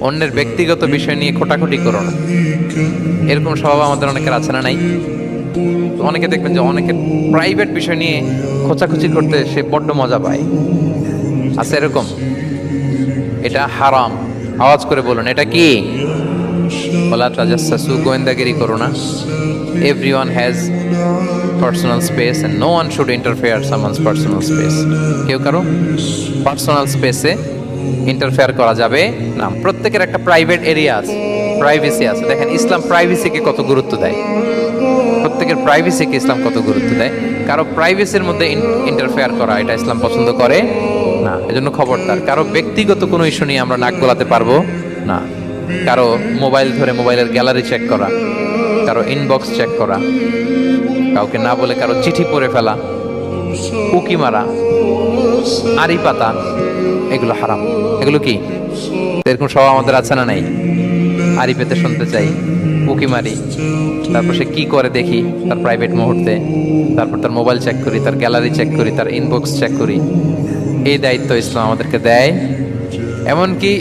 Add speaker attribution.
Speaker 1: অন্যের ব্যক্তিগত বিষয় নিয়ে খোটাখুটি করো না। এরকম স্বভাব আমাদের অনেকের আছে না নাই? অনেকে দেখবেন যে অনেকের প্রাইভেট বিষয় নিয়ে খোঁচাখুচি করতে সে বড্ড মজা পায়। আছে এরকম? এটা হারাম। আওয়াজ করে বলুন, এটা কি? ওয়ালা তাজাসসু, গোয়েন্দাগিরি করো না। Everyone has personal space and no one should interfere someone's personal space. কেউ কারো পার্সোনাল স্পেসে ইন্টারফেয়ার করা যাবে না। প্রত্যেকের একটা প্রাইভেট এরিয়া আছে, প্রাইভেসি আছে। দেখেন ইসলাম প্রাইভেসিকে কত গুরুত্ব দেয়। প্রত্যেকের প্রাইভেসিকে ইসলাম কত গুরুত্ব দেয়। কারো প্রাইভেসির মধ্যে ইন্টারফেয়ার করা এটা ইসলাম পছন্দ করে না। এজন্য খবরদার, কারো ব্যক্তিগত কোনো ইস্যু নিয়ে আমরা নাক গলাতে পারবো না। কারো মোবাইল ধরে মোবাইলের গ্যালারি চেক করা, কারো ইনবক্স চেক করা, কাউকে না বলে কারো চিঠি পড়ে ফেলা, উকি মারা, আড়ি পাতা, এগুলো হারাম। এগুলো কি? এরকম সব আমাদের আছে না নাই? আড়ি পেতে শুনতে চাই, উকি মারি, তারপর সে কি করে দেখি তার প্রাইভেট মুহূর্তে, তারপর তার মোবাইল চেক করি, তার গ্যালারি চেক করি, তার ইনবক্স চেক করি। এই দায়িত্ব ইসলাম আমাদেরকে দেয়। এমনকি